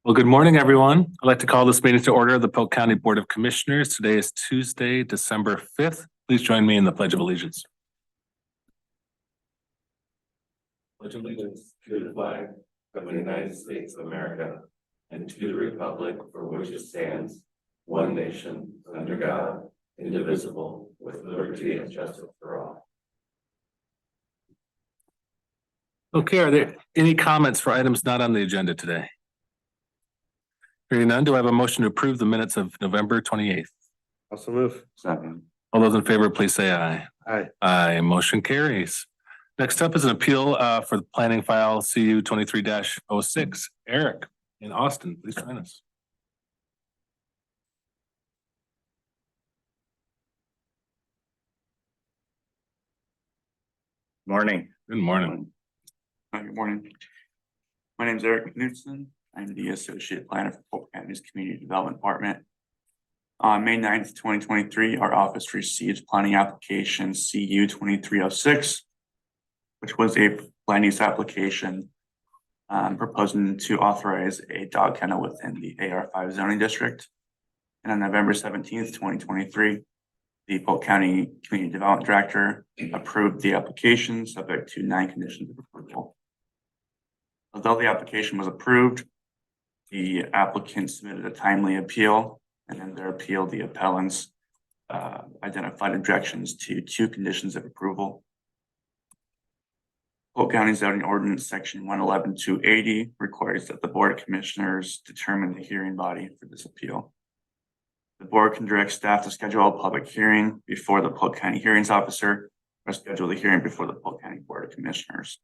Well, good morning, everyone. I'd like to call this meeting to order of the Polk County Board of Commissioners. Today is Tuesday, December 5th. Please join me in the Pledge of Allegiance. Pledge allegiance to the flag of the United States of America and to the republic for which it stands, one nation, under God, indivisible, with liberty and justice for all. Okay, are there any comments for items not on the agenda today? Hearing none, do I have a motion to approve the minutes of November 28th? Also move. Second. All those in favor, please say aye. Aye. Aye, motion carries. Next up is an appeal for the planning file CU 23-06. Eric in Austin, please join us. Morning. Good morning. Good morning. My name is Eric Knudsen. I'm the Associate Planner for Polk County's Community Development Department. On May 9th, 2023, our office received planning application CU 2306, which was a land use application proposing to authorize a dog kennel within the AR5 zoning district. And on November 17th, 2023, the Polk County Community Development Director approved the application subject to 9 conditions of approval. Although the application was approved, the applicant submitted a timely appeal, and in their appeal, the appellants identified objections to 2 conditions of approval. Polk County Zoning Ordinance Section 111-280 requires that the Board of Commissioners determine the hearing body for this appeal. The board can direct staff to schedule a public hearing before the Polk County Hearings Officer or schedule the hearing before the Polk County Board of Commissioners.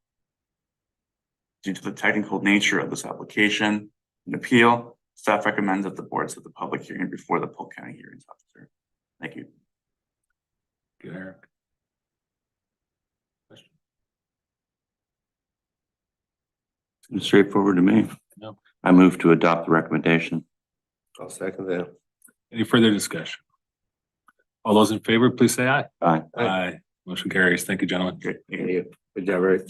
Due to the technical nature of this application and appeal, staff recommends that the board set the public hearing before the Polk County Hearings Officer. Thank you. Good, Eric. Seems straightforward to me. No. I move to adopt the recommendation. I'll second that. Any further discussion? All those in favor, please say aye. Aye. Aye. Motion carries. Thank you, gentlemen. Great. Thank you. Good job, Rick.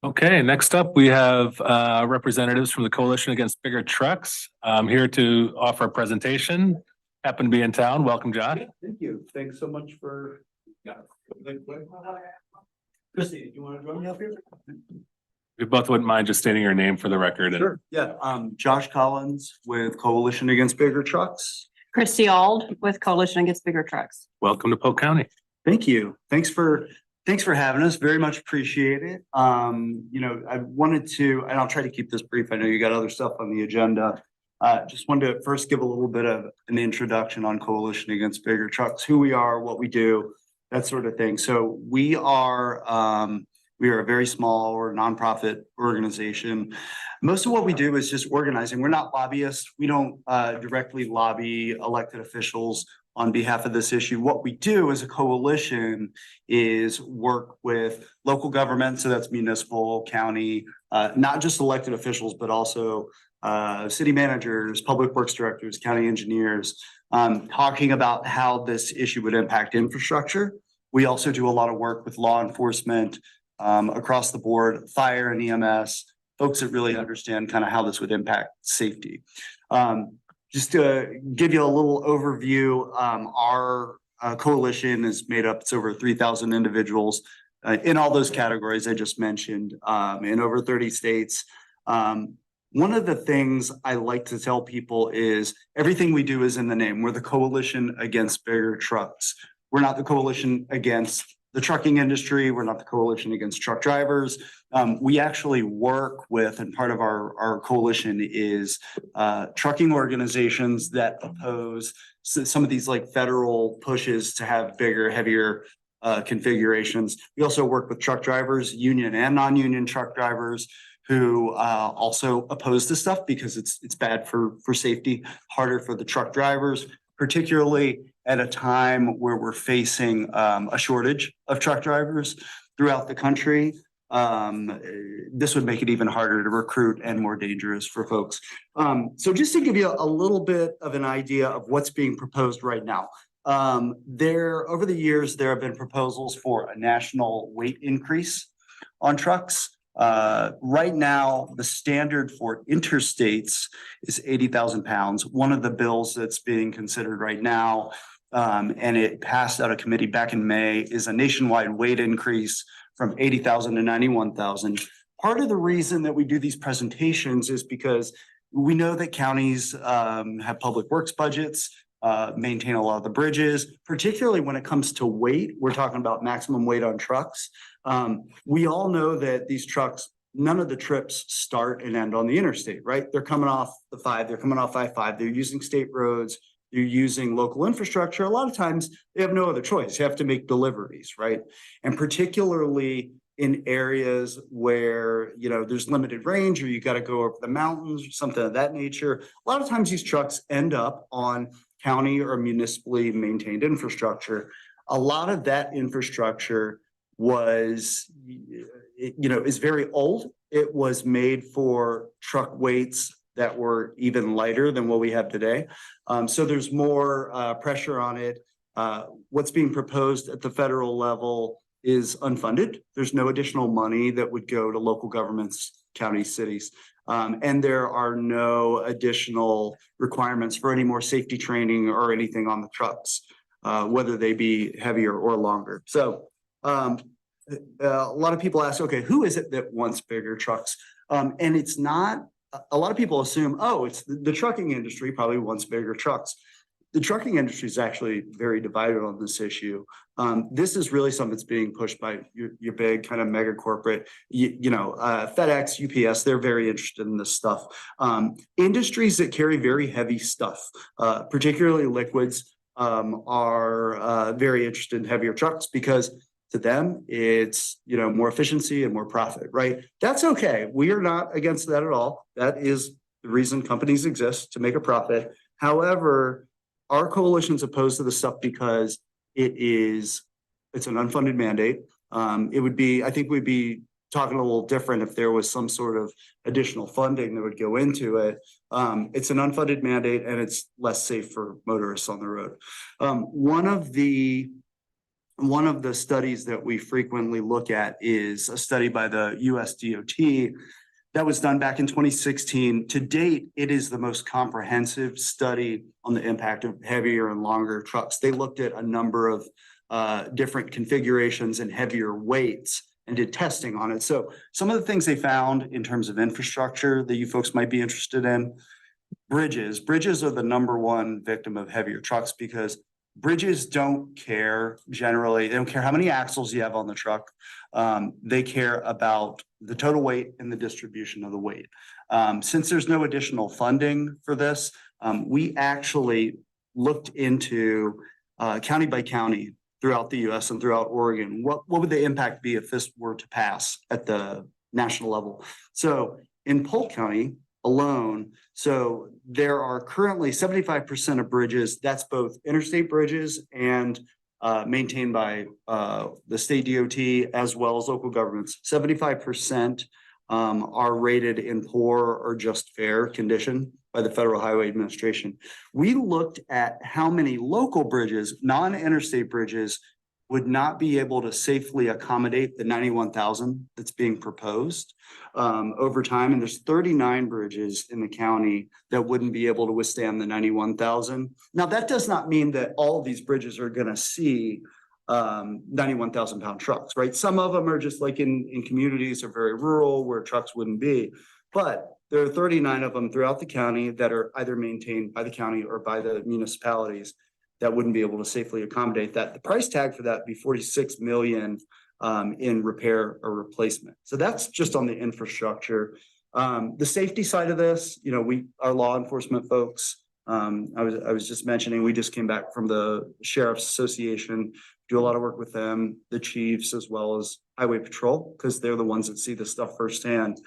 Okay, next up, we have representatives from the Coalition Against Bigger Trucks. Here to offer a presentation. Happen to be in town. Welcome, John. Thank you. Thanks so much for. Christy, do you want to join me up here? We both wouldn't mind just stating your name for the record. Sure. Yeah, Josh Collins with Coalition Against Bigger Trucks. Christy Ald with Coalition Against Bigger Trucks. Welcome to Polk County. Thank you. Thanks for having us. Very much appreciate it. I wanted to, and I'll try to keep this brief. I know you got other stuff on the agenda. Just wanted to first give a little bit of an introduction on Coalition Against Bigger Trucks, who we are, what we do, that sort of thing. So we are a very small or nonprofit organization. Most of what we do is just organizing. We're not lobbyists. We don't directly lobby elected officials on behalf of this issue. What we do as a coalition is work with local government. So that's municipal, county, not just elected officials, but also city managers, public works directors, county engineers, talking about how this issue would impact infrastructure. We also do a lot of work with law enforcement across the board, fire and EMS, folks that really understand kind of how this would impact safety. Just to give you a little overview, our coalition is made up, it's over 3,000 individuals in all those categories I just mentioned, in over 30 states. One of the things I like to tell people is everything we do is in the name. We're the Coalition Against Bigger Trucks. We're not the coalition against the trucking industry. We're not the coalition against truck drivers. We actually work with, and part of our coalition is trucking organizations that oppose some of these like federal pushes to have bigger, heavier configurations. We also work with truck drivers, union and non-union truck drivers, who also oppose this stuff because it's bad for safety, harder for the truck drivers, particularly at a time where we're facing a shortage of truck drivers throughout the country. This would make it even harder to recruit and more dangerous for folks. So just to give you a little bit of an idea of what's being proposed right now. Over the years, there have been proposals for a national weight increase on trucks. Right now, the standard for interstates is 80,000 pounds. One of the bills that's being considered right now, and it passed out of committee back in May, is a nationwide weight increase from 80,000 to 91,000. Part of the reason that we do these presentations is because we know that counties have public works budgets, maintain a lot of the bridges, particularly when it comes to weight. We're talking about maximum weight on trucks. We all know that these trucks, none of the trips start and end on the interstate, right? They're coming off the 5, they're coming off I-5, they're using state roads, they're using local infrastructure. A lot of times they have no other choice. You have to make deliveries, right? And particularly in areas where, you know, there's limited range or you got to go over the mountains or something of that nature. A lot of times these trucks end up on county or municipally maintained infrastructure. A lot of that infrastructure was, you know, is very old. It was made for truck weights that were even lighter than what we have today. So there's more pressure on it. What's being proposed at the federal level is unfunded. There's no additional money that would go to local governments, counties, cities. And there are no additional requirements for any more safety training or anything on the trucks, whether they be heavier or longer. So a lot of people ask, okay, who is it that wants bigger trucks? And it's not, a lot of people assume, oh, it's the trucking industry probably wants bigger trucks. The trucking industry is actually very divided on this issue. This is really something that's being pushed by your big kind of mega corporate, FedEx, UPS, they're very interested in this stuff. Industries that carry very heavy stuff, particularly liquids, are very interested in heavier trucks because to them, it's, you know, more efficiency and more profit, right? That's okay. We are not against that at all. That is the reason companies exist, to make a profit. However, our coalition's opposed to this stuff because it's an unfunded mandate. It would be, I think we'd be talking a little different if there was some sort of additional funding that would go into it. It's an unfunded mandate and it's less safe for motorists on the road. One of the studies that we frequently look at is a study by the US DOT that was done back in 2016. To date, it is the most comprehensive study on the impact of heavier and longer trucks. They looked at a number of different configurations and heavier weights and did testing on it. So some of the things they found in terms of infrastructure that you folks might be interested in, bridges. Bridges are the #1 victim of heavier trucks because bridges don't care generally. They don't care how many axles you have on the truck. They care about the total weight and the distribution of the weight. Since there's no additional funding for this, we actually looked into county by county throughout the US and throughout Oregon. What would the impact be if this were to pass at the national level? So in Polk County alone, so there are currently 75% of bridges, that's both interstate bridges and maintained by the state DOT as well as local governments. 75% are rated in poor or just fair condition by the Federal Highway Administration. We looked at how many local bridges, non-interstate bridges, would not be able to safely accommodate the 91,000 that's being proposed over time. And there's 39 bridges in the county that wouldn't be able to withstand the 91,000. Now, that does not mean that all of these bridges are going to see 91,000 pound trucks, right? Some of them are just like in communities are very rural where trucks wouldn't be, but there are 39 of them throughout the county that are either maintained by the county or by the municipalities that wouldn't be able to safely accommodate that. The price tag for that would be $46 million in repair or replacement. So that's just on the infrastructure. The safety side of this, you know, our law enforcement folks, I was just mentioning, we just came back from the Sheriff's Association, do a lot of work with them, the chiefs, as well as Highway Patrol, because they're the ones that see this stuff firsthand.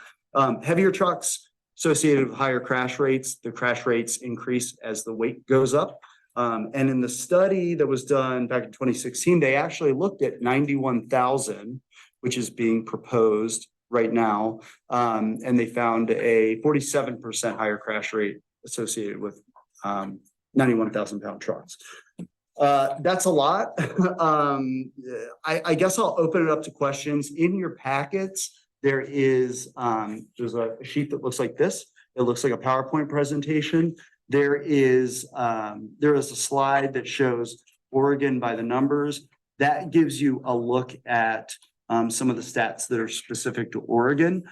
Heavier trucks associated with higher crash rates, the crash rates increase as the weight goes up. And in the study that was done back in 2016, they actually looked at 91,000, which is being proposed right now. And they found a 47% higher crash rate associated with 91,000 pound trucks. That's a lot. I guess I'll open it up to questions. In your packets, There is, there's a sheet that looks like this. It looks like a PowerPoint presentation. There is a slide that shows Oregon by the numbers. That gives you a look at some of the stats that are specific to Oregon.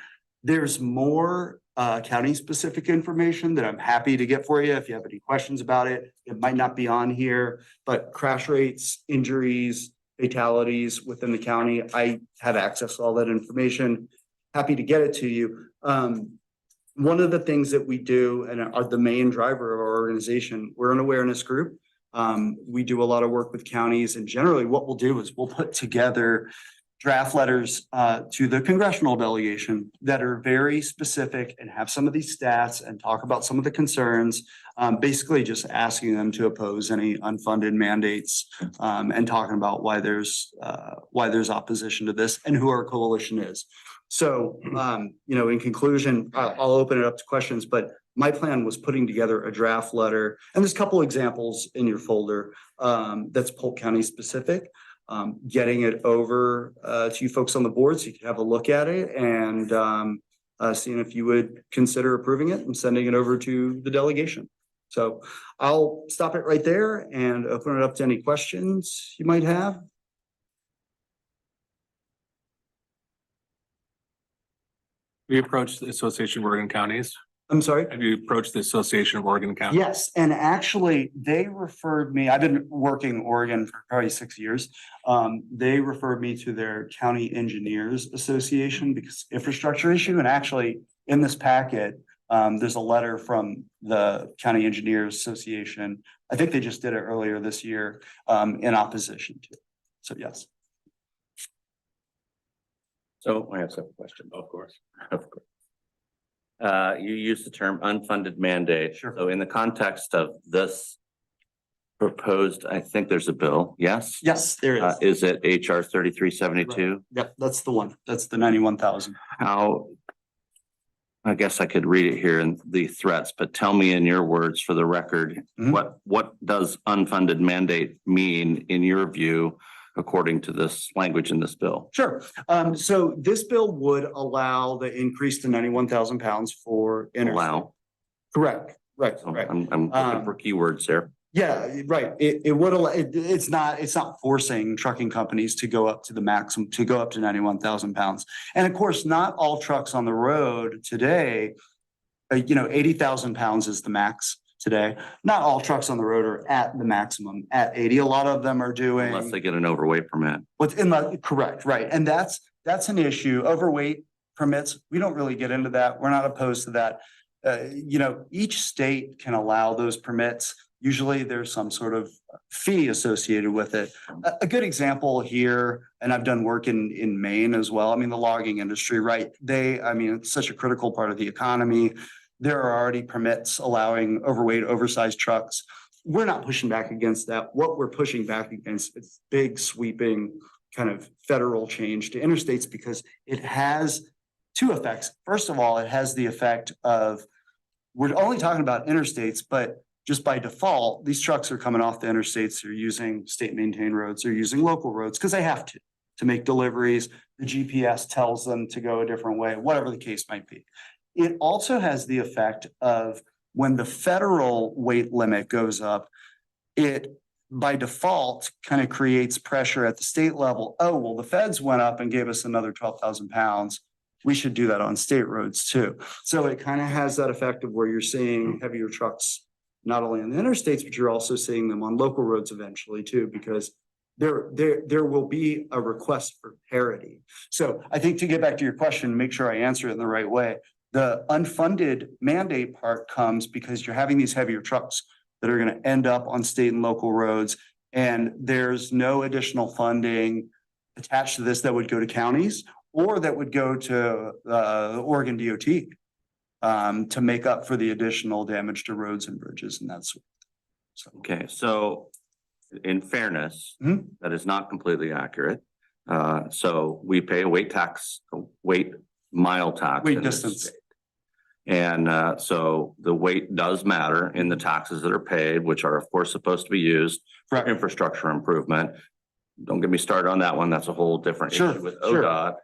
There's more county-specific information that I'm happy to get for you if you have any questions about it. It might not be on here, but crash rates, injuries, fatalities within the county, I have access to all that information. Happy to get it to you. One of the things that we do and are the main driver of our organization, we're an awareness group. We do a lot of work with counties, and generally what we'll do is we'll put together draft letters to the congressional delegation that are very specific and have some of these stats and talk about some of the concerns. Basically just asking them to oppose any unfunded mandates and talking about why there's opposition to this and who our coalition is. So, in conclusion, I'll open it up to questions, but my plan was putting together a draft letter, and there's a couple examples in your folder that's Polk County specific. Getting it over to you folks on the board so you can have a look at it and seeing if you would consider approving it and sending it over to the delegation. So I'll stop it right there and open it up to any questions you might have. We approached the Association of Oregon Counties. I'm sorry? Have you approached the Association of Oregon Counties? Yes, and actually, they referred me, I've been working Oregon for probably 6 years. They referred me to their County Engineers Association because infrastructure issue, and actually in this packet, there's a letter from the County Engineers Association. I think they just did it earlier this year in opposition to it. So yes. So I have some questions. Of course. Of course. You use the term unfunded mandate. Sure. So in the context of this proposed, I think there's a bill, yes? Yes, there is. Is it HR 3372? Yep, that's the one. That's the 91,000. How? I guess I could read it here in the threats, but tell me in your words for the record, Mhm. what does unfunded mandate mean in your view, according to this language in this bill? Sure. So this bill would allow the increase to 91,000 pounds for interstate. Allow. Correct. Right. So Right. I'm looking for keywords there. Yeah, right. It would allow, it's not forcing trucking companies to go up to the maximum, to go up to 91,000 pounds. And of course, not all trucks on the road today, 80,000 pounds is the max today. Not all trucks on the road are at the maximum at 80. A lot of them are doing. Unless they get an overweight permit. What's in the, correct, right. And that's an issue. Overweight permits, we don't really get into that. We're not opposed to that. Each state can allow those permits. Usually there's some sort of fee associated with it. A good example here, and I've done work in Maine as well. I mean, the logging industry, right? It's such a critical part of the economy. There are already permits allowing overweight, oversized trucks. We're not pushing back against that. What we're pushing back against is big sweeping kind of federal change to interstates because it has two effects. First of all, it has the effect of, we're only talking about interstates, but just by default, these trucks are coming off the interstates. They're using state maintained roads. They're using local roads because they have to make deliveries. The GPS tells them to go a different way, whatever the case might be. It also has the effect of when the federal weight limit goes up, it by default kind of creates pressure at the state level. Oh, well, the feds went up and gave us another 12,000 pounds. We should do that on state roads too. So it kind of has that effect of where you're seeing heavier trucks, not only on the interstates, but you're also seeing them on local roads eventually too, because there will be a request for parity. So I think to get back to your question, make sure I answer it in the right way. The unfunded mandate part comes because you're having these heavier trucks that are going to end up on state and local roads. And there's no additional funding attached to this that would go to counties or that would go to the Oregon DOT to make up for the additional damage to roads and bridges and that sort of thing. Okay, so in fairness, that is not completely accurate. So we pay a weight tax, a weight mile tax. Weight in this distance. state. And so the weight does matter in the taxes that are paid, which are of course supposed to be used for Correct. infrastructure improvement. Don't get me started on that one. That's a whole different Sure, issue with sure. ODOT.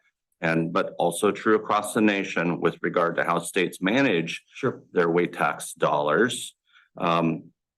but also true across the nation with regard to how states manage Sure. their weight tax dollars.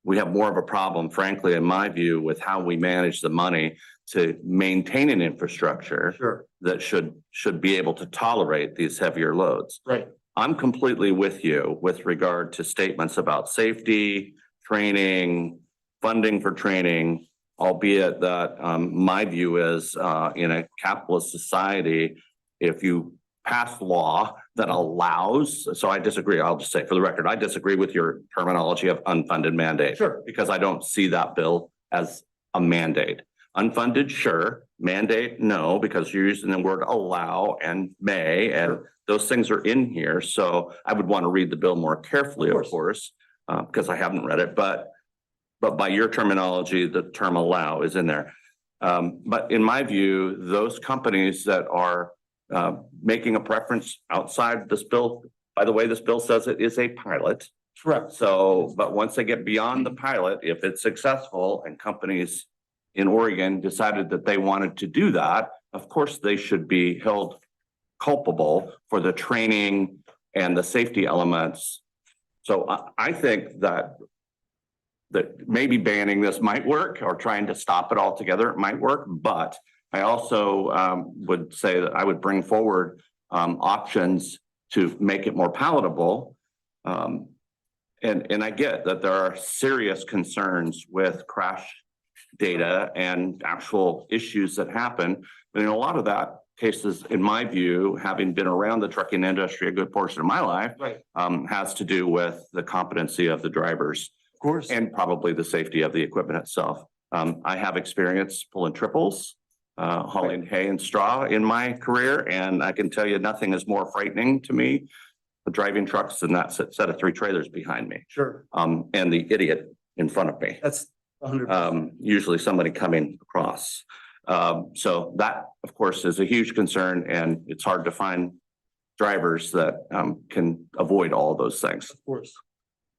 We have more of a problem, frankly, in my view, with how we manage the money to maintain an infrastructure Sure. that should be able to tolerate these heavier loads. Right. I'm completely with you with regard to statements about safety, training, funding for training, albeit that my view is in a capitalist society, if you pass law that allows, so I disagree, I'll just say for the record, I disagree with your terminology of unfunded mandate. Sure. Because I don't see that bill as a mandate. Unfunded, sure. Mandate, no, because you're using the word allow and may, and those things are in here. So I would want to read the bill more carefully, of course, because I haven't read it, but by your terminology, the term allow is in there. But in my view, those companies that are making a preference outside this bill, by the way, this bill says it is a pilot. Correct. So, but once they get beyond the pilot, if it's successful and companies in Oregon decided that they wanted to do that, of course, they should be held culpable for the training and the safety elements. So I think that maybe banning this might work, or trying to stop it altogether, it might work. But I also would say that I would bring forward options to make it more palatable. And I get that there are serious concerns with crash data and actual issues that happen. But in a lot of that cases, in my view, having been around the trucking industry a good portion of my life, has to do with the competency of the drivers. Of course. And probably the safety of the equipment itself. I have experience pulling triples, hauling hay and straw in my career, and I can tell you nothing is more frightening to me driving trucks than that set of 3 trailers behind me. Sure. And the idiot in front of me. That's 100%. Usually somebody coming across. So that, of course, is a huge concern, and it's hard to find drivers that can avoid all of those things. Of course.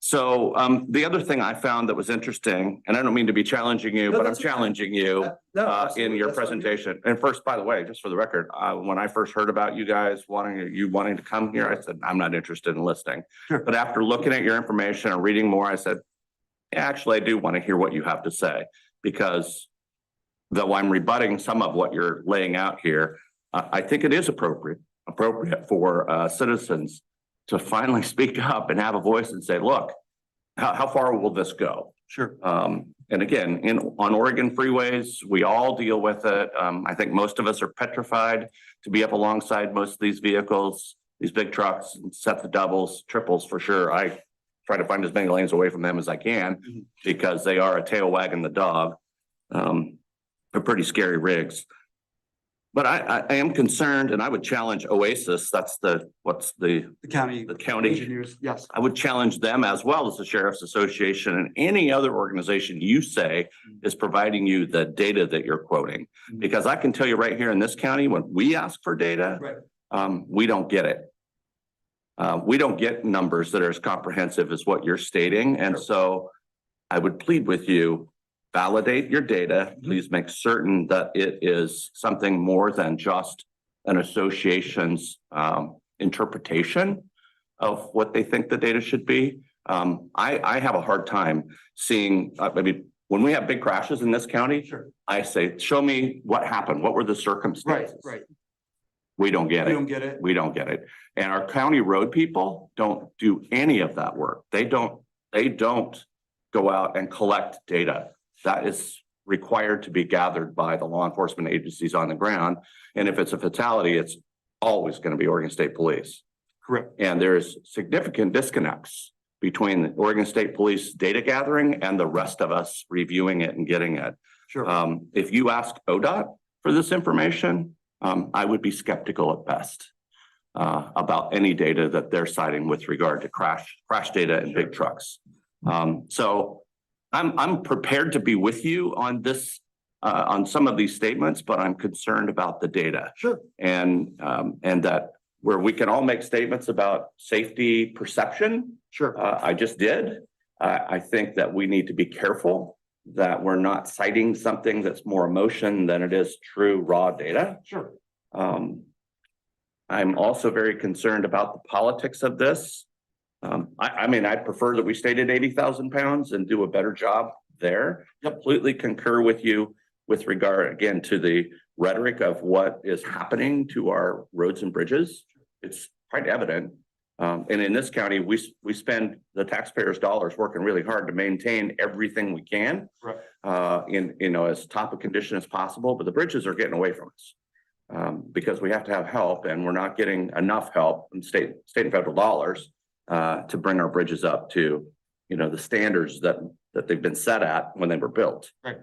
So the other thing I found that was interesting, and I don't mean to be challenging you, No, but I'm that's okay. challenging you No, in absolutely. your That's fine. presentation. And first, by the way, just for the record, when I first heard about you guys wanting to come here, I said, I'm not interested in listening. Sure. But after looking at your information and reading more, I said, yeah, actually, I do want to hear what you have to say, because though I'm rebutting some of what you're laying out here, I think it is appropriate for citizens to finally speak up and have a voice and say, look, how far will this go? Sure. And again, on Oregon freeways, we all deal with it. I think most of us are petrified to be up alongside most of these vehicles, these big trucks, and set the doubles, triples for sure. I try to find as many lanes away from them as I can, because they are a tail wagging the dog. They're pretty scary rigs. But I am concerned, and I would challenge Oasis. That's the county. the county. Engineers. Yes. I would challenge them, as well as the Sheriff's Association and any other organization you say is providing you the data that you're quoting. Because I can tell you right here in this county, when we ask for data, we don't get it. We don't get numbers that are as comprehensive as what you're stating. And so I would plead with you, validate your data. Please make certain that it is something more than just an association's interpretation of what they think the data should be. I have a hard time seeing, when we have big crashes in this county, I say, show me what happened. What were the circumstances? Right. We don't get We it. don't get it. We don't get it. And our county road people don't do any of that work. They don't go out and collect data. That is required to be gathered by the law enforcement agencies on the ground. And if it's a fatality, it's always going to be Oregon State Police. Correct. And there's significant disconnects between the Oregon State Police data gathering and the rest of us reviewing it and getting it. Sure. If you ask ODOT for this information, I would be skeptical at best about any data that they're citing with regard to crash data in big trucks. So I'm prepared to be with you on this, on some of these statements, but I'm concerned about the data. Sure. And that where we can all make statements about safety perception. Sure. I just did. I think that we need to be careful that we're not citing something that's more emotion than it is true raw data. Sure. I'm also very concerned about the politics of this. I mean, I'd prefer that we stayed at 80,000 pounds and do a better job there. Completely concur with you with regard, again, to the rhetoric of what is happening to our roads and bridges. It's quite evident. And in this county, we spend the taxpayers' dollars working really hard to maintain everything we can. Right. In, as top of condition as possible, but the bridges are getting away from us. Because we have to have help, and we're not getting enough help in state and federal dollars to bring our bridges up to, the standards that they've been set at when they were built. Right.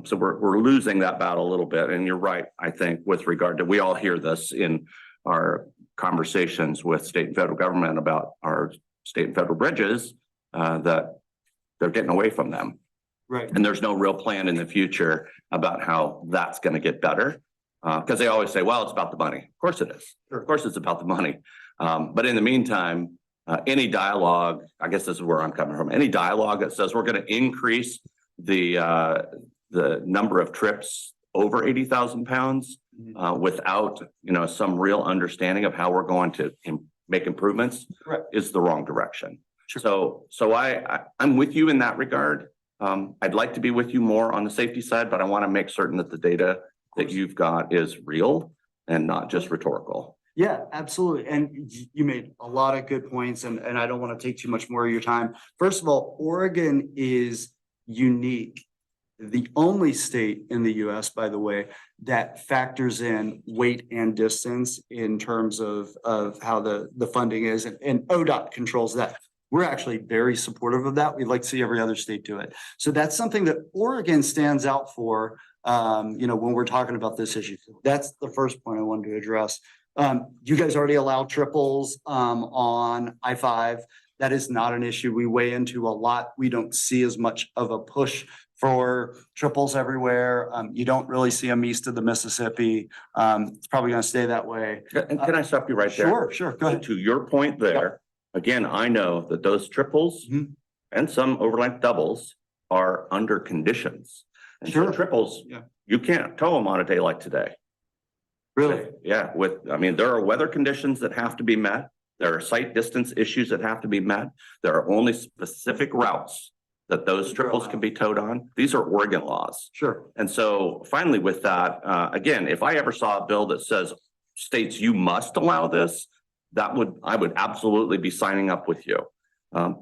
So we're losing that battle a little bit. And you're right, I think, with regard to, we all hear this in our conversations with state and federal government about our state and federal bridges, that they're getting away from them. Right. And there's no real plan in the future about how that's going to get better. Because they always say, well, it's about the money. Of course it is. Sure. Of course it's about the money. But in the meantime, any dialogue, I guess this is where I'm coming from, any dialogue that says we're going to increase the number of trips over 80,000 pounds without, some real understanding of how we're going to make improvements. Correct. Is the wrong direction. Sure. So I'm with you in that regard. I'd like to be with you more on the safety side, but I want to make certain that the data that you've got is real and not just rhetorical. Yeah, absolutely. And you made a lot of good points, and I don't want to take too much more of your time. First of all, Oregon is unique. The only state in the US, by the way, that factors in weight and distance in terms of how the funding is, and ODOT controls that. We're actually very supportive of that. We'd like to see every other state do it. So that's something that Oregon stands out for, when we're talking about this issue. That's the first point I wanted to address. You guys already allow triples on I-5. That is not an issue we weigh into a lot. We don't see as much of a push for triples everywhere. You don't really see them east of the Mississippi. It's probably going to stay that way. And can I stop you right there? Sure. Go ahead. To your point there, again, I know that those triples Mhm. and some overlength doubles are under conditions. And so Sure. triples, Yeah. you can't tow them on a day like today. Really? Yeah, there are weather conditions that have to be met. There are sight distance issues that have to be met. There are only specific routes that those triples can be towed on. These are Oregon laws. Sure. And so finally with that, again, if I ever saw a bill that says states you must allow this, I would absolutely be signing up with you.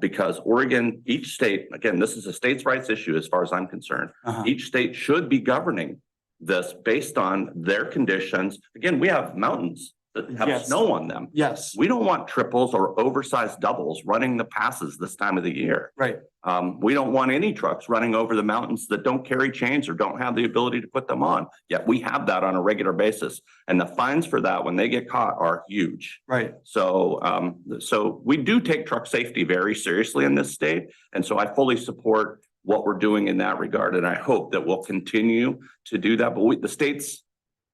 Because Oregon, each state, again, this is a states' rights issue as far as I'm concerned. Each state should be governing this based on their conditions. Again, we have mountains that have Yes. snow on them. Yes. We don't want triples or oversized doubles running the passes this time of the year. Right. We don't want any trucks running over the mountains that don't carry chains or don't have the ability to put them on. Yet we have that on a regular basis. And the fines for that when they get caught are huge. Right. So we do take truck safety very seriously in this state. And so I fully support what we're doing in that regard. And I hope that we'll continue to do that. But the states,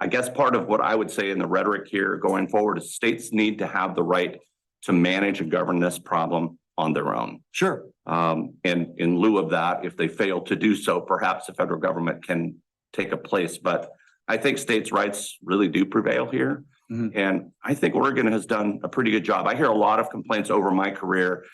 I guess part of what I would say in the rhetoric here going forward is states need to have the right to manage and govern this problem on their own. Sure. And in lieu of that, if they fail to do so, perhaps the federal government can take a place. But I think states' rights really do prevail here. Mhm. And I think Oregon has done a pretty good job. I hear a lot of complaints over my career,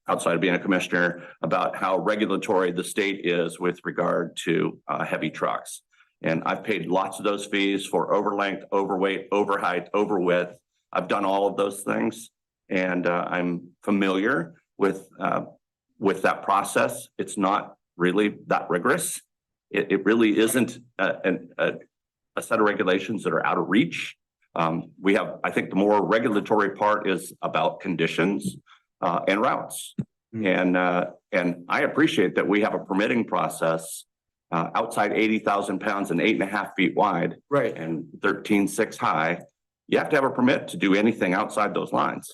outside of being a commissioner, about how regulatory the state is with regard to heavy trucks. And I've paid lots of those fees for overlength, overweight, overheight, overwidth. I've done all of those things, and I'm familiar with that process. It's not really that rigorous. It really isn't a set of regulations that are out of reach. I think the more regulatory part is about conditions and routes. And I appreciate that we have a permitting process outside 80,000 pounds and 8.5 feet wide. Right. And 13.6 high. You have to have a permit to do anything outside those lines.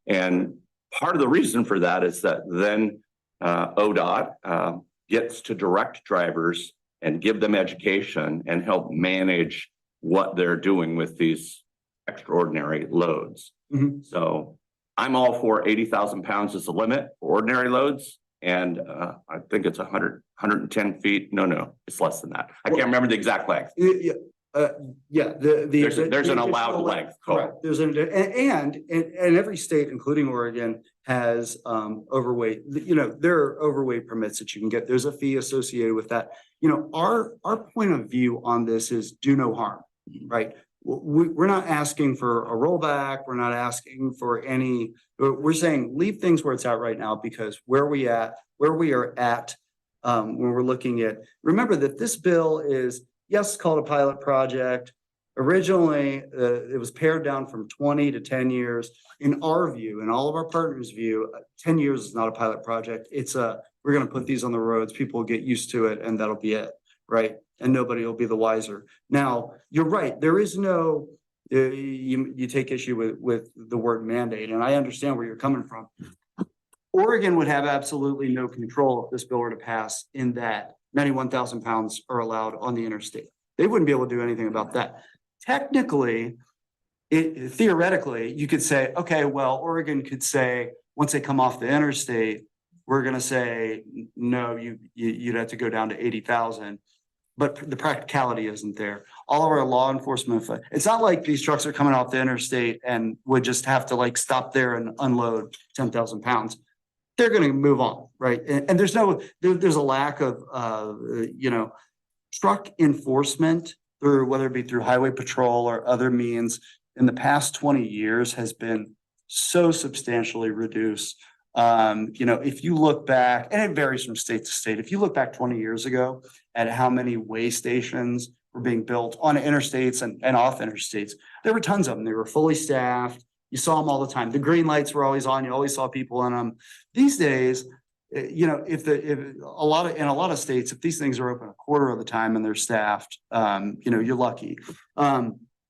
And part of the reason for that is that then ODOT gets to direct drivers and give them education and help manage what they're doing with these extraordinary loads. Mhm. So I'm all for 80,000 pounds as the limit for ordinary loads. And I think it's 110 feet. No, it's less than that. I can't remember the exact length. Yeah, Yeah, There's an allowed additional length. Correct. There's and every state, including Oregon, has overweight, there are overweight permits that you can get. There's a fee associated with that. Our point of view on this is do no harm, right? We're not asking for a rollback. We're not asking for any, we're saying leave things where it's at right now, because where we are at when we're looking at, remember that this bill is, yes, it's called a pilot project. Originally, it was pared down from 20 to 10 years. In our view, in all of our partners' view, 10 years is not a pilot project. We're going to put these on the roads. People will get used to it, and that'll be it, right? And nobody will be the wiser. Now, you're right. There is no, you take issue with the word mandate, and I understand where you're coming from. Oregon would have absolutely no control if this bill were to pass, in that 91,000 pounds are allowed on the interstate. They wouldn't be able to do anything about that. Technically, theoretically, you could say, okay, well, Oregon could say, once they come off the interstate, we're going to say, no, you'd have to go down to 80,000. But the practicality isn't there. All of our law enforcement, it's not like these trucks are coming off the interstate and would just have to stop there and unload 10,000 pounds. They're going to move on, right? And there's a lack of, truck enforcement through, whether it be through highway patrol or other means, in the past 20 years has been so substantially reduced. If you look back, and it varies from state to state, if you look back 20 years ago at how many weigh stations were being built on interstates and off interstates, there were tons of them. They were fully staffed. You saw them all the time. The green lights were always on. You always saw people in them. These days, in a lot of states, if these things are open a quarter of the time and they're staffed, you're lucky.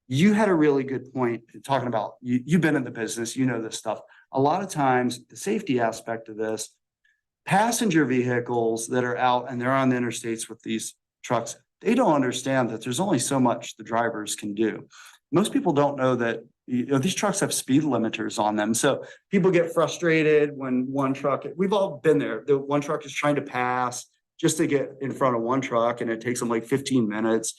You had a really good point talking about, you've been in the business, this stuff. A lot of times, the safety aspect of this, passenger vehicles that are out and they're on the interstates with these trucks, they don't understand that there's only so much the drivers can do. Most people don't know that these trucks have speed limiters on them. So people get frustrated when one truck, we've all been there. The one truck is trying to pass just to get in front of one truck, and it takes them 15 minutes.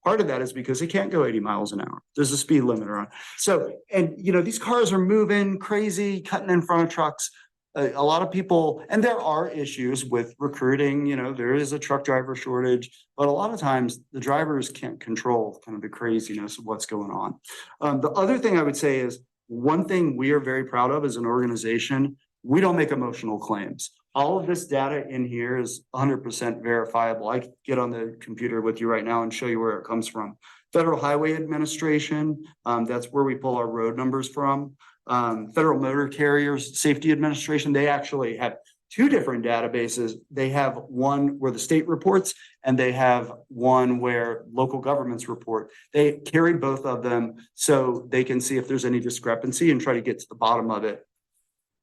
Part of that is because they can't go 80 miles an hour. There's a speed limiter on. So, and these cars are moving crazy, cutting in front of trucks. A lot of people, and there are issues with recruiting, there is a truck driver shortage, but a lot of times the drivers can't control kind of the craziness of what's going on. The other thing I would say is, one thing we are very proud of as an organization, we don't make emotional claims. All of this data in here is 100% verifiable. I could get on the computer with you right now and show you where it comes from. Federal Highway Administration, that's where we pull our road numbers from. Federal Motor Carriers Safety Administration, they actually have two different databases. They have one where the state reports, and they have one where local governments report. They carry both of them so they can see if there's any discrepancy and try to get to the bottom of it.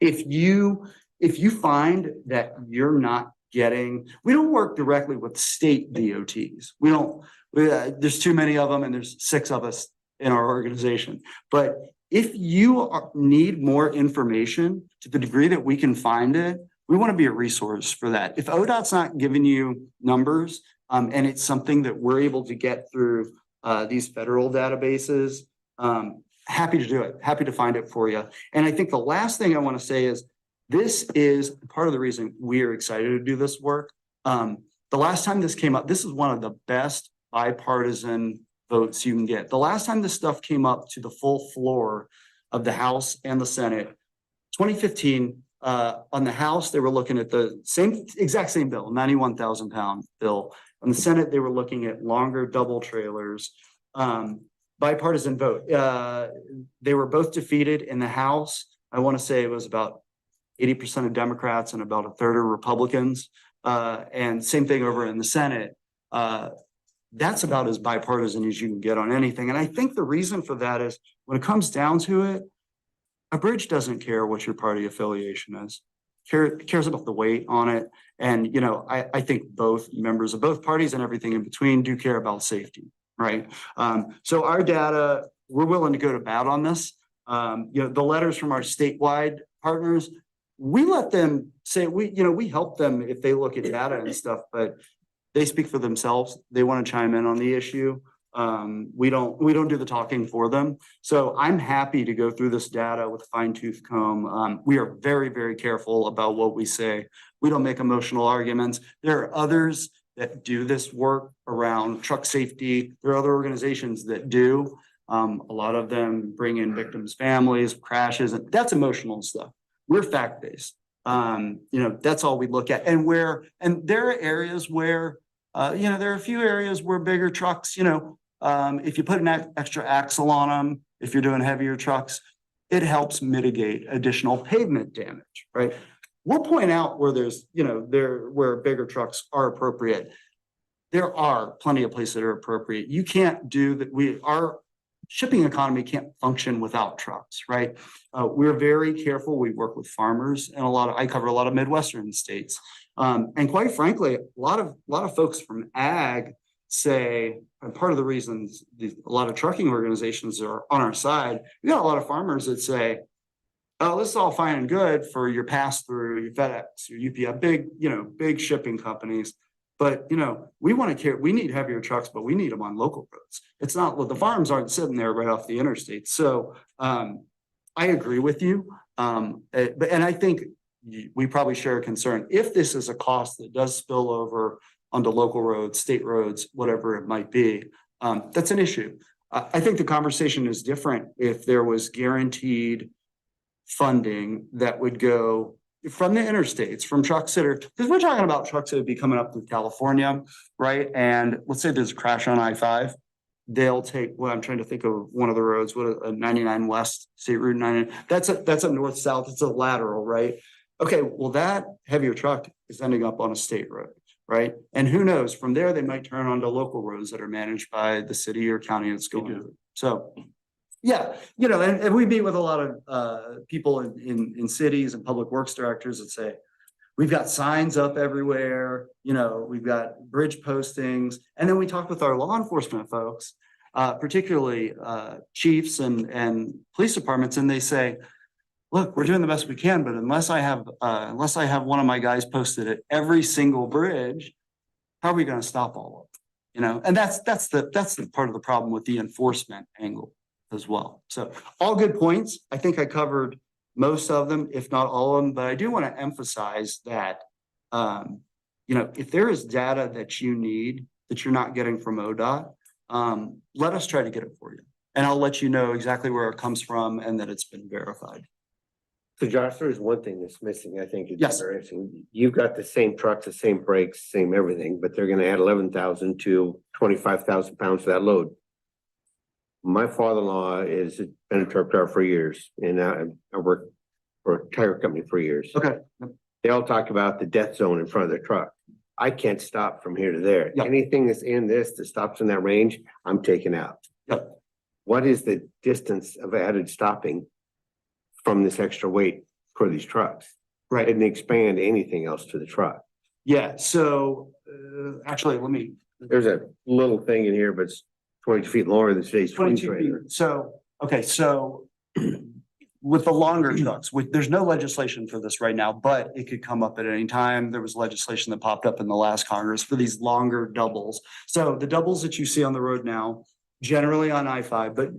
If you find that you're not getting, we don't work directly with state DOTs. There's too many of them, and there's 6 of us in our organization. But if you need more information to the degree that we can find it, we want to be a resource for that. If ODOT's not giving you numbers, and it's something that we're able to get through these federal databases, happy to do it, happy to find it for you. And I think the last thing I want to say is, this is part of the reason we are excited to do this work. The last time this came up, this is one of the best bipartisan votes you can get. The last time this stuff came up to the full floor of the House and the Senate, 2015, on the House, they were looking at the exact same bill, 91,000 pound bill. On the Senate, they were looking at longer double trailers, bipartisan vote. They were both defeated in the House. I want to say it was about 80% of Democrats and about a third of Republicans. And same thing over in the Senate. That's about as bipartisan as you can get on anything. And I think the reason for that is, when it comes down to it, a bridge doesn't care what your party affiliation is. Cares about the weight on it. And, I think both members of both parties and everything in between do care about safety, right? So our data, we're willing to go to bat on this. The letters from our statewide partners, we let them say, we help them if they look at data and stuff, but they speak for themselves. They want to chime in on the issue. We don't do the talking for them. So I'm happy to go through this data with a fine tooth comb. We are very, very careful about what we say. We don't make emotional arguments. There are others that do this work around truck safety. There are other organizations that do. A lot of them bring in victims' families, crashes, and that's emotional stuff. We're fact-based. That's all we look at. And there are areas where, there are a few areas where bigger trucks, if you put an extra axle on them, if you're doing heavier trucks, it helps mitigate additional pavement damage, right? We'll point out where there's, where bigger trucks are appropriate. There are plenty of places that are appropriate. You can't do that. Our shipping economy can't function without trucks, right? We're very careful. We work with farmers and I cover a lot of Midwestern states. And quite frankly, a lot of folks from ag say, and part of the reasons a lot of trucking organizations are on our side, we got a lot of farmers that say, oh, this is all fine and good for your pass through, your FedEx, your UPS, big shipping companies. But, we need heavier trucks, but we need them on local roads. It's not, the farms aren't sitting there right off the interstate. So I agree with you. And I think we probably share a concern. If this is a cost that does spill over onto local roads, state roads, whatever it might be, that's an issue. I think the conversation is different if there was guaranteed funding that would go from the interstates, from trucks that are, because we're talking about trucks that would be coming up through California, right? And let's say there's a crash on I-5. They'll take, I'm trying to think of one of the roads, a 99 West, State Route 99. That's a north-south, it's a lateral, right? Okay, well, that heavier truck is ending up on a state road, right? And who knows, from there, they might turn onto local roads that are managed by the city or county it's going through. So, yeah, and we meet with a lot of people in cities and public works directors that say, we've got signs up everywhere, we've got bridge postings. And then we talk with our law enforcement folks, particularly chiefs and police departments, and they say, look, we're doing the best we can, but unless I have one of my guys posted at every single bridge, how are we going to stop all of them? And that's the part of the problem with the enforcement angle as well. So all good points. I think I covered most of them, if not all of them, but I do want to emphasize that, if there is data that you need that you're not getting from ODOT, let us try to get it for you. And I'll let you know exactly where it comes from and that it's been verified. So Josh, there's one thing that's missing, I think. Yes. Interesting. You've got the same trucks, the same brakes, same everything, but they're gonna add 11,000 to 25,000 pounds to that load. My father-in-law has been a truck driver for years, and I worked for a tire company for years. Okay. They all talk about the death zone in front of their truck. I can't stop from here to there. Yeah. Anything that's in this that stops in that range, I'm taking out. Yep. What is the distance of added stopping from this extra weight for these trucks? Right. Didn't expand anything else to the truck. Yeah. So actually, There's a little thing in here, but it's 22 feet longer than today's 22 twin feet. trailer. So with the longer trucks, there's no legislation for this right now, but it could come up at any time. There was legislation that popped up in the last Congress for these longer doubles. So the doubles that you see on the road now, generally on I-5, but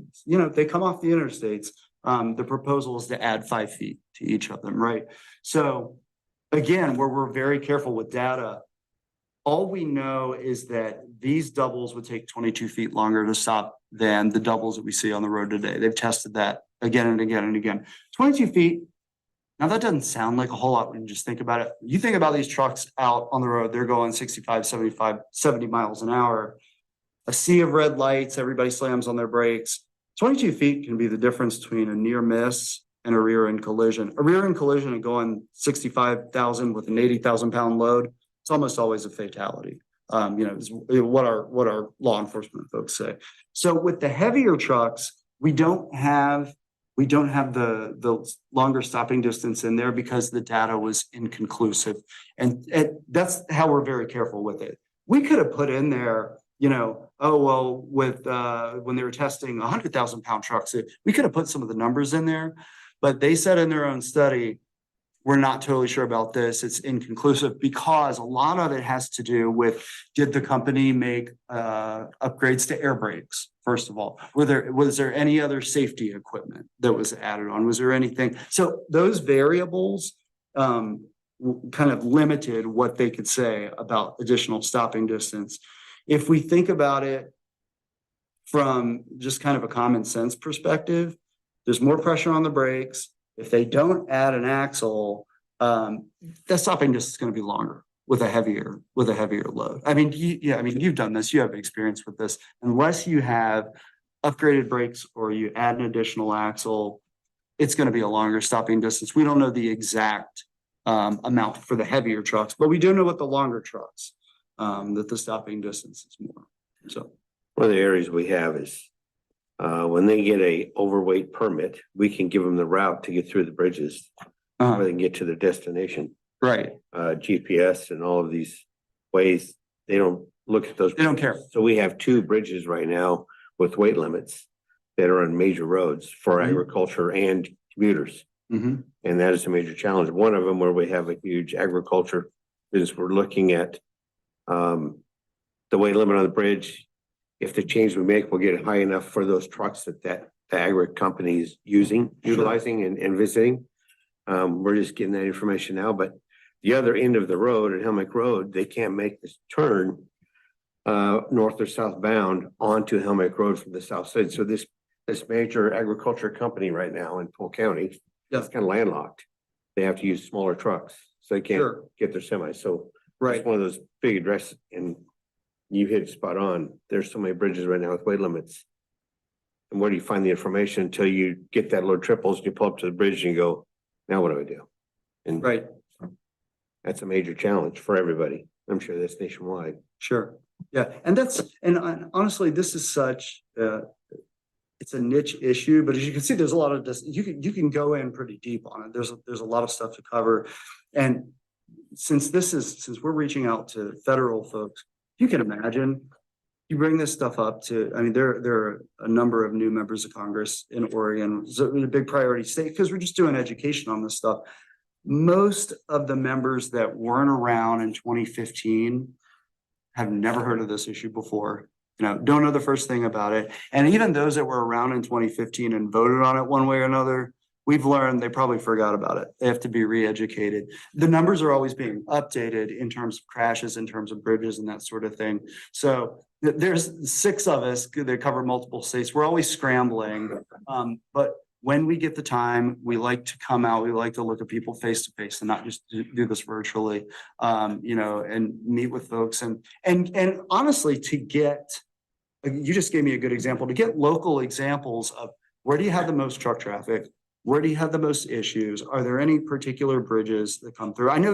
they come off the interstates. The proposal is to add 5 feet to each of them, right? So again, where we're very careful with data, all we know is that these doubles would take 22 feet longer to stop than the doubles that we see on the road today. They've tested that again and again and again. 22 feet. Now that doesn't sound like a whole lot when you just think about it. You think about these trucks out on the road, they're going 65, 75, 70 miles an hour. A sea of red lights, everybody slams on their brakes. 22 feet can be the difference between a near miss and a rear end collision. A rear end collision and going 65,000 with an 80,000 pound load, it's almost always a fatality. Is what our law enforcement folks say. So with the heavier trucks, we don't have the longer stopping distance in there because the data was inconclusive. And that's how we're very careful with it. We could have put in there, with when they were testing 100,000 pound trucks, we could have put some of the numbers in there, but they said in their own study, we're not totally sure about this. It's inconclusive because a lot of it has to do with, did the company make upgrades to air brakes? First of all, was there any other safety equipment that was added on? Was there anything? So those variables kind of limited what they could say about additional stopping distance. If we think about it from just kind of a common sense perspective, there's more pressure on the brakes. If they don't add an axle, the stopping distance is going to be longer with a heavier load. I mean, you've done this, you have experience with this. Unless you have upgraded brakes or you add an additional axle, it's going to be a longer stopping distance. We don't know the exact amount for the heavier trucks, but we do know what the longer trucks, that the stopping distance is more. So One of the areas we have is when they get a overweight permit, we can give them the route to get through the bridges where they can get to their destination. right, GPS and all of these ways, they don't look at those. they don't care. So we have 2 bridges right now with weight limits that are on major roads for Mhm. agriculture and commuters. Mhm. And that is a major challenge. One of them where we have a huge agriculture is we're looking at the weight limit on the bridge. If the change we make will get it high enough for those trucks that the agri company is utilizing and visiting. We're just getting that information now, but the other end of the road at Helmick Road, they can't make this turn north or southbound onto Helmick Road from the south side. So this major agriculture company right now in Polk County, that's kind of landlocked. They have to use smaller trucks, so they can't Sure. get their semis. So Right. it's one of those big addresses, and you hit it spot on. There's so many bridges right now with weight limits. And where do you find the information until you get that load triples and you pull up to the bridge and you go, now what do I do? And Right, that's a major challenge for everybody. I'm sure that's nationwide. sure. Yeah, and honestly, this is such, it's a niche issue, but as you can see, there's a lot of this, you can go in pretty deep on it. There's a lot of stuff to cover. And since we're reaching out to federal folks, you can imagine, you bring this stuff up to, I mean, there are a number of new members of Congress in Oregon. It's a big priority state because we're just doing education on this stuff. Most of the members that weren't around in 2015 have never heard of this issue before, don't know the first thing about it. And even those that were around in 2015 and voted on it one way or another, we've learned they probably forgot about it. They have to be re-educated. The numbers are always being updated in terms of crashes, in terms of bridges and that sort of thing. So there's 6 of us that cover multiple states. We're always scrambling. But when we get the time, we like to come out, we like to look at people face to face and not just do this virtually, and meet with folks and honestly, to get, you just gave me a good example, to get local examples of where do you have the most truck traffic? Where do you have the most issues? Are there any particular bridges that come through? I know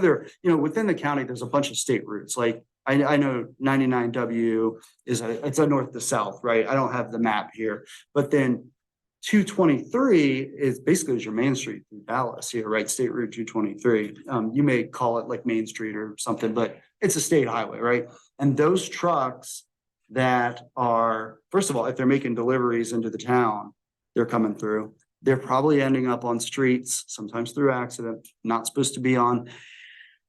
within the county, there's a bunch of state routes. Like I know 99W it's a north to south, right? I don't have the map here, but then 223 is basically your main street through Dallas here, right? State Route 223. You may call it like Main Street or something, but it's a state highway, right? And those trucks that are, first of all, if they're making deliveries into the town, they're coming through. They're probably ending up on streets, sometimes through accident, not supposed to be on.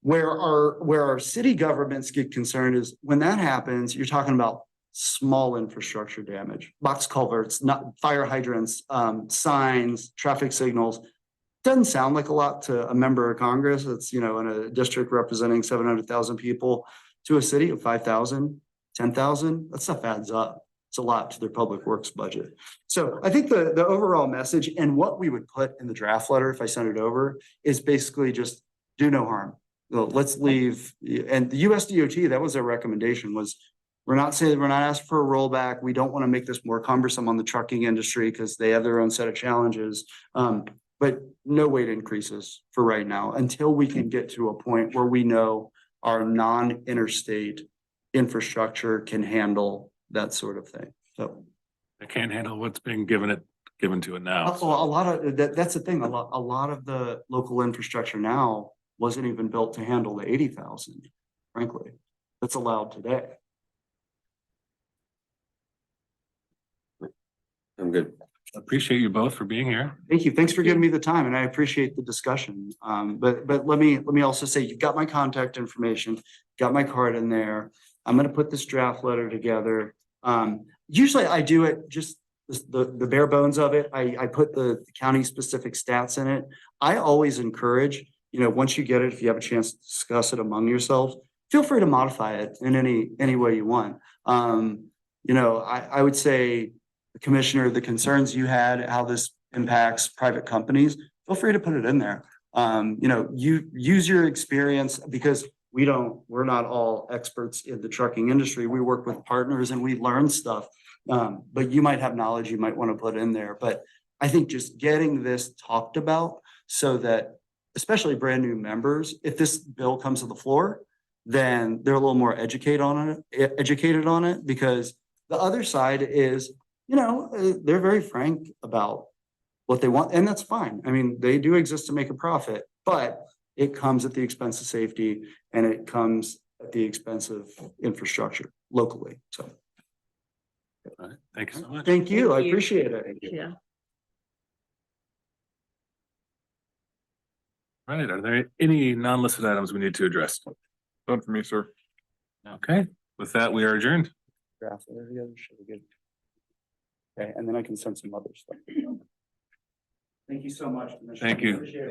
Where our city governments get concerned is when that happens, you're talking about small infrastructure damage, box culverts, not fire hydrants, signs, traffic signals. Doesn't sound like a lot to a member of Congress. It's, in a district representing 700,000 people to a city of 5,000, 10,000. That stuff adds up. It's a lot to their public works budget. So I think the overall message and what we would put in the draft letter, if I send it over, is basically just do no harm. Well, let's leave. And the USDOT, that was their recommendation, was we're not asking for a rollback. We don't want to make this more cumbersome on the trucking industry because they have their own set of challenges. But no weight increases for right now until we can get to a point where we know our non-interstate infrastructure can handle that sort of thing. So I can't handle what's being given to it now. a lot of that's the thing. A lot of the local infrastructure now wasn't even built to handle the 80,000, frankly, that's allowed today. I'm good. Appreciate you both for being here. Thank you. Thanks for giving me the time and I appreciate the discussion. But let me also say, you've got my contact information, got my card in there. I'm gonna put this draft letter together. Usually I do it just the bare bones of it. I put the county specific stats in it. I always encourage, once you get it, if you have a chance to discuss it among yourselves, feel free to modify it in any way you want. I would say, Commissioner, the concerns you had, how this impacts private companies, feel free to put it in there. You use your experience because we're not all experts in the trucking industry. We work with partners and we learn stuff. But you might have knowledge you might want to put in there. But I think just getting this talked about so that, especially brand new members, if this bill comes to the floor, then they're a little more educated on it, because the other side is, they're very frank about what they want, and that's fine. I mean, they do exist to make a profit, but it comes at the expense of safety and it comes at the expense of infrastructure locally. So All right. Thank you so much. thank you. Thank I you. appreciate it. Yeah. All right. Are there any non-listed items we need to address? None for me, sir. Okay, with that, we are adjourned. Draft letter together, should we get? Okay, and then I can send some other stuff. Thank you so much, Commissioner. Thank you. Appreciate it.